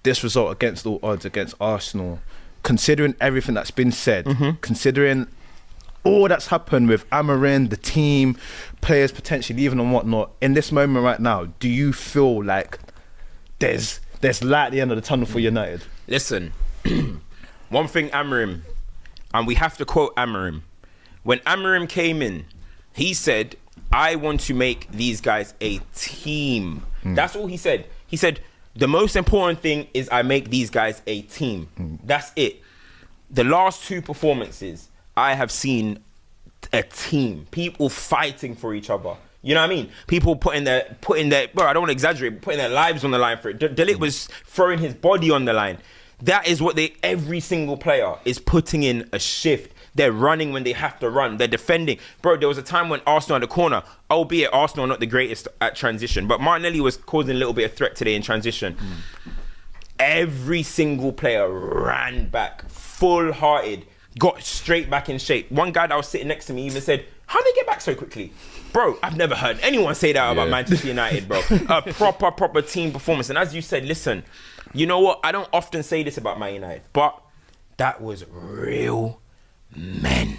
this result against all odds against Arsenal, considering everything that's been said, considering all that's happened with Amorim, the team, players potentially leaving and whatnot, in this moment right now, do you feel like there's light at the end of the tunnel for United? Listen, one thing Amorim, and we have to quote Amorim. When Amorim came in, he said, I want to make these guys a team. That's all he said. He said, the most important thing is I make these guys a team. That's it. The last 2 performances, I have seen a team, people fighting for each other. You know what I mean? People putting their, bro, I don't want to exaggerate, but putting their lives on the line for it. De Ligt was throwing his body on the line. That is what every single player is putting in a shift. They're running when they have to run. They're defending. Bro, there was a time when Arsenal had a corner, albeit Arsenal are not the greatest at transition, but Martinelli was causing a little bit of threat today in transition. Every single player ran back, full-hearted, got straight back in shape. One guy that was sitting next to me even said, how did they get back so quickly? Bro, I've never heard anyone say that about Manchester United, bro. A proper team performance. And as you said, listen, you know what? I don't often say this about Man United, but that was real men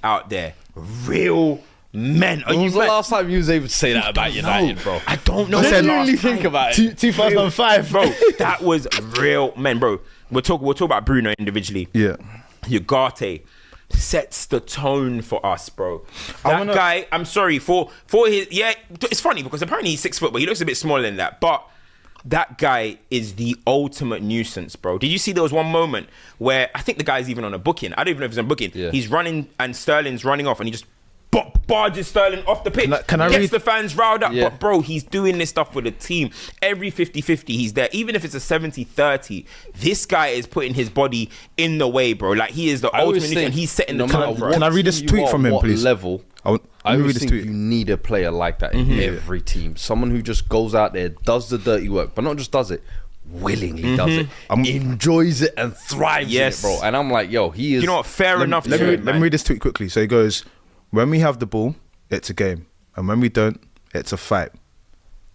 out there. Real men. When was the last time you was able to say that about United, bro? I don't know. Genuinely think about it. 2005, bro. That was real men, bro. We'll talk about Bruno individually. Yeah. Ugarte sets the tone for us, bro. That guy, I'm sorry for his, it's funny because apparently he's 6 foot, but he looks a bit smaller than that. But that guy is the ultimate nuisance, bro. Did you see there was one moment where I think the guy's even on a booking? I don't even know if he's on booking. Yeah. He's running and Sterling's running off and he just barges Sterling off the pitch. Gets the fans riled up. Yeah. But bro, he's doing this stuff with the team. Every 50-50 he's there. Even if it's a 70-30, this guy is putting his body in the way, bro. Like he is the ultimate nuisance and he's setting the tone for us. Can I read this tweet from him, please? Level, I always think you need a player like that in every team. Someone who just goes out there, does the dirty work, but not just does it, willingly does it, enjoys it and thrives in it, bro. And I'm like, yo, he is... You know what? Fair enough. Let me read this tweet quickly. So he goes, when we have the ball, it's a game. And when we don't, it's a fight.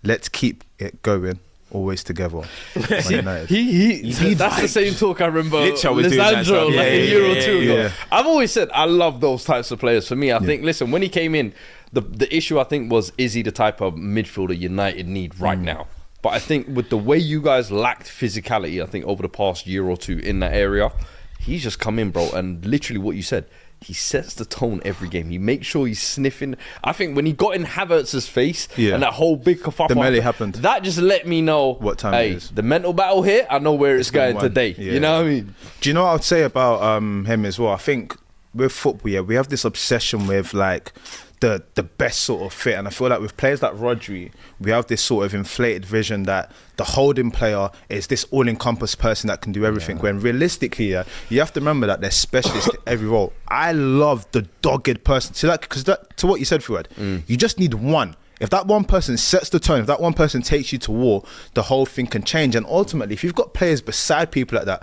Let's keep it going. Always together. That's the same talk I remember Lisandro like a year or two ago. I've always said I love those types of players. For me, I think, listen, when he came in, the issue I think was, is he the type of midfielder United need right now? But I think with the way you guys lacked physicality, I think over the past year or two in that area, he's just come in, bro, and literally what you said, he sets the tone every game. He makes sure he's sniffing. I think when he got in Havertz's face and that whole big kerfuffle happened, that just let me know what time it is. The mental battle here, I know where it's going today. Yeah. You know what I mean? Do you know what I'd say about him as well? I think with football, we have this obsession with like the best sort of fit, and I feel like with players like Rodri, we have this sort of inflated vision that the holding player is this all-encompassed person that can do everything, when realistically you have to remember that they're specialists in every role. I love the dogged person, because to what you said, Fuad, you just need one. If that one person sets the tone, if that one person takes you to war, the whole thing can change. And ultimately, if you've got players beside people like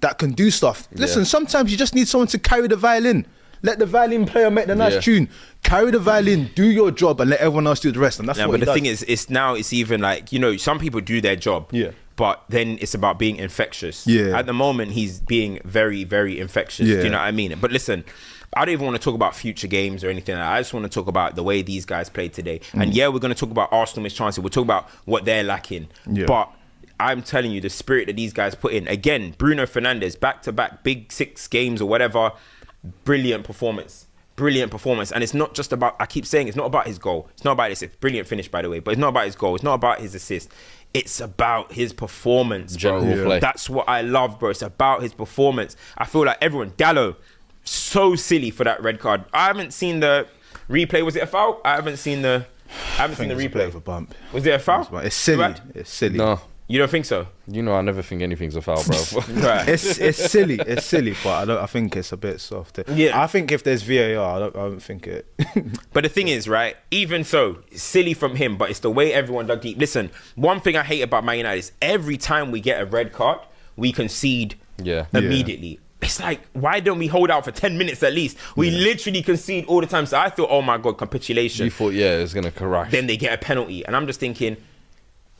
that can do stuff, listen, sometimes you just need someone to carry the violin. Let the violin player make the nice tune. Carry the violin, do your job, and let everyone else do the rest. And that's what but the thing is, it's even like, you know, some people do their job. But then it's about being infectious. At the moment, he's being very, very infectious. Do you know what I mean? But listen, I don't even want to talk about future games or anything. I just want to talk about the way these guys played today. And we're going to talk about Arsenal missed chances. We'll talk about what they're lacking. But I'm telling you, the spirit that these guys put in. Again, Bruno Fernandes, back-to-back big 6 games or whatever. Brilliant performance. And it's not just about, I keep saying, it's not about his goal. It's not about this. It's brilliant finish, by the way. But it's not about his goal. It's not about his assist. It's about his performance, bro. Play. That's what I love, bro. It's about his performance. I feel like everyone, Dallo, so silly for that red card. I haven't seen the replay. Was it a foul? I haven't seen the replay. Of a bump. Was it a foul? It's silly. It's silly. No. You don't think so? You know, I never think anything's a foul, bro. Right. It's silly. It's silly, but I think it's a bit soft. I think if there's VAR, I don't think it. But the thing is, right? Even so, it's silly from him, but it's the way everyone dug deep. Listen, one thing I hate about Man United is every time we get a red card, we concede immediately. It's like, why don't we hold out for 10 minutes at least? We literally concede all the time. So I thought, oh my God, capitulation. You thought, it was going to crash. Then they get a penalty. And I'm just thinking,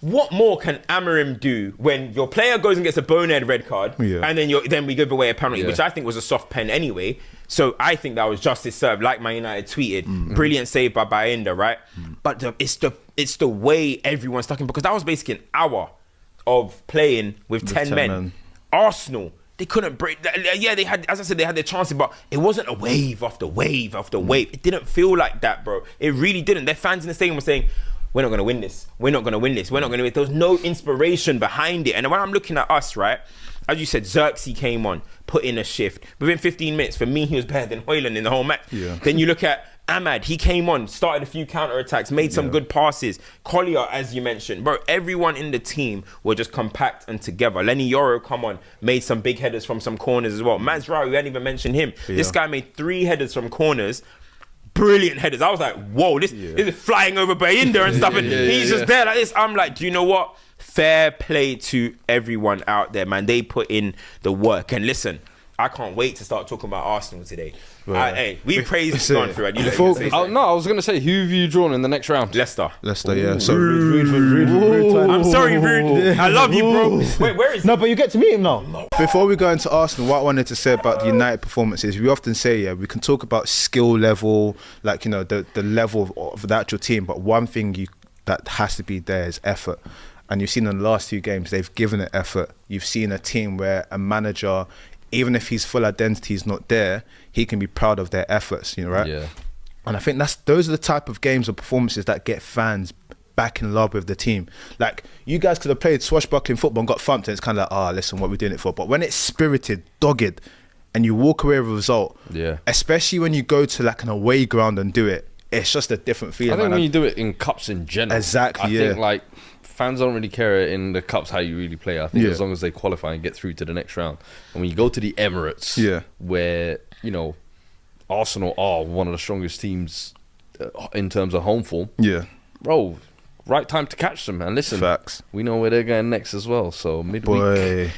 what more can Amorim do when your player goes and gets a bonehead red card, and then we give away a penalty, which I think was a soft pen anyway. So I think that was justice served, like Man United tweeted. Brilliant save by Bayinda, right? But it's the way everyone's stuck in, because that was basically an hour of playing with 10 men. Arsenal, they couldn't break. Yeah, they had, as I said, they had their chances, but it wasn't a wave after wave after wave. It didn't feel like that, bro. It really didn't. Their fans in the stadium were saying, we're not going to win this. We're not going to win this. We're not going to win. There was no inspiration behind it. And when I'm looking at us, right, as you said, Zirkzee came on, put in a shift. Within 15 minutes, for me, he was better than Højlund in the whole match. Yeah. Then you look at Ahmad, he came on, started a few counter-attacks, made some good passes. Collier, as you mentioned. Bro, everyone in the team were just compact and together. Lenny Yoro, come on, made some big headers from some corners as well. Mazraoui, we hadn't even mentioned him. Yeah. This guy made 3 headers from corners. Brilliant headers. I was like, whoa, this is flying over Bayinda and stuff. And he's just there like this. I'm like, do you know what? Fair play to everyone out there, man. They put in the work. And listen, I can't wait to start talking about Arsenal today. Hey, we praised gone through it. No, I was going to say, who have you drawn in the next round? Leicester, yeah. So Rude. I'm sorry, Rude. I love you, bro. Wait, where is he? No, but you get to meet him now. Before we go into Arsenal, what I wanted to say about the United performances, we often say, we can talk about skill level, like, you know, the level of the actual team, but one thing that has to be there is effort. And you've seen in the last 2 games, they've given it effort. You've seen a team where a manager, even if his full identity is not there, he can be proud of their efforts, you know, right? Yeah. And I think those are the type of games or performances that get fans back in love with the team. Like, you guys could have played swashbuckling football and got thumped, and it's kind of like, listen, what we're doing it for. But when it's spirited, dogged, and you walk away with a result, especially when you go to like an away ground and do it, it's just a different feeling. I think when you do it in cups in general, exactly. I think like fans don't really care in the cups how you really play. I think as long as they qualify and get through to the next round. And when you go to the Emirates, where, you know, Arsenal are one of the strongest teams in terms of home form, bro, right time to catch them. And listen, facts, we know where they're going next as well. So midweek,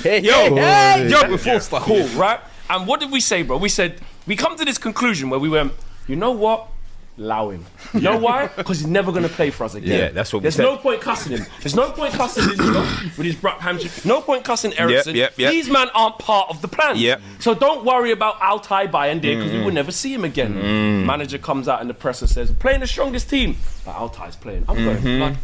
before stuff, cool, right? And what did we say, bro? We said we come to this conclusion where we went, you know what? Allow him. You know why? Because he's never going to play for us again. Yeah, that's what we said. There's no point cussing him. There's no point cussing with his Brock hamstring. No point cussing Eriksen. These men aren't part of the plan. So don't worry about Altay Bayinda because we will never see him again. Manager comes out in the press and says, playing the strongest team. But Altay's playing. I'm going, like,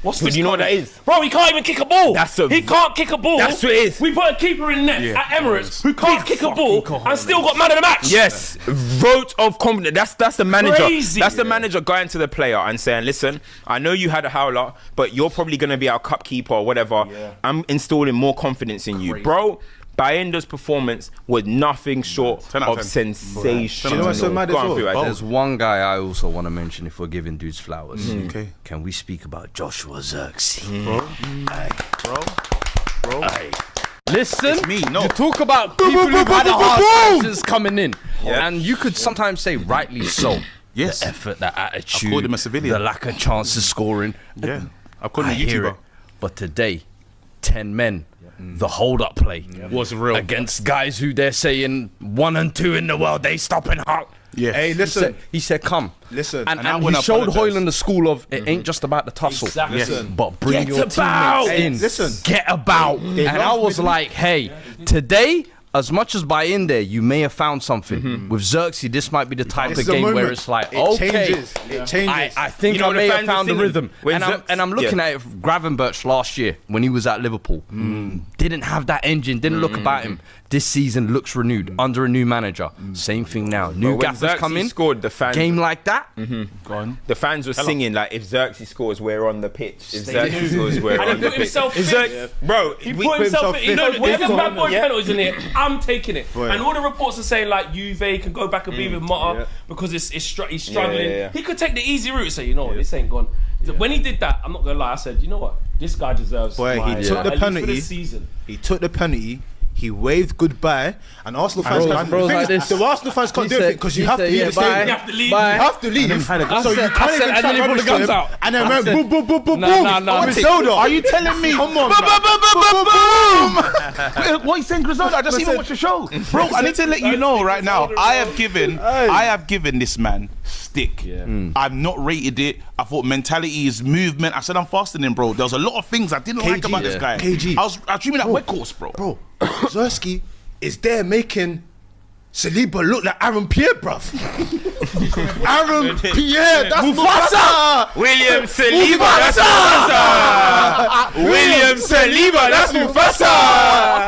what's this? Do you know what that is? Bro, he can't even kick a ball. He can't kick a ball. That's what it is. We put a keeper in net at Emirates who can't kick a ball and still got man of the match. Yes, vote of confidence. That's the manager. Crazy. That's the manager going to the player and saying, listen, I know you had a howler, but you're probably going to be our cup keeper or whatever. I'm installing more confidence in you. Bro, Bayinda's performance was nothing short of sensational. You know what's so mad as well? There's one guy I also want to mention if we're giving dudes flowers. Okay. Can we speak about Joshua Zirkzee? Bro. Listen, it's me. No. You talk about people who've had a hard time since coming in. And you could sometimes say rightly so. Yes. The effort, the attitude, I called him a civilian. The lack of chances scoring. Yeah. I called him a YouTuber. But today, 10 men. The hold-up play was real against guys who they're saying 1 and 2 in the world. They stopping hard. Yeah. Hey, listen. He said, come. Listen. And he showed Højlund the school of it ain't just about the tussle. Exactly. Listen. But bring your teammates in. Listen. Get about. And I was like, hey, today, as much as by in there, you may have found something. With Zirkzee, this might be the type of game where it's like, It changes. I think I may have found the rhythm. And I'm looking at it, Gravenberch last year when he was at Liverpool. Didn't have that engine, didn't look about him. This season looks renewed under a new manager. Same thing now. New gaffers come in. Scored, the fans, game like that. Go on. The fans were singing like, if Zirkzee scores, we're on the pitch. If Zirkzee scores, we're on the pitch. Bro, he put himself in. He knows whatever bad boy penalties in here, I'm taking it. And all the reports are saying like Juve can go back and be with Motta because he's struggling. He could take the easy route and say, you know what, this ain't gone. When he did that, I'm not gonna lie, I said, you know what, this guy deserves. He took the penalty. He took the penalty. He waved goodbye, and Arsenal fans can't. The Arsenal fans can't do anything because you have to leave the stadium. You have to leave. So you can't even try to rubbish him. And then went boom, boom, boom, boom, boom on his shoulder. Are you telling me? Come on, what he's saying, Griselda. I just even watched the show, bro. I need to let you know right now. I have given this man stick. I've not rated it. I thought mentality is movement. I said I'm fasting him, bro. There was a lot of things I didn't like about this guy. KG. I was dreaming that wet course, bro. Zirkzee is there making Saliba look like Aaron Pierre, bruv. Aaron Pierre, that's Mufasa. William Saliba, that's Mufasa. William Saliba, that's Mufasa.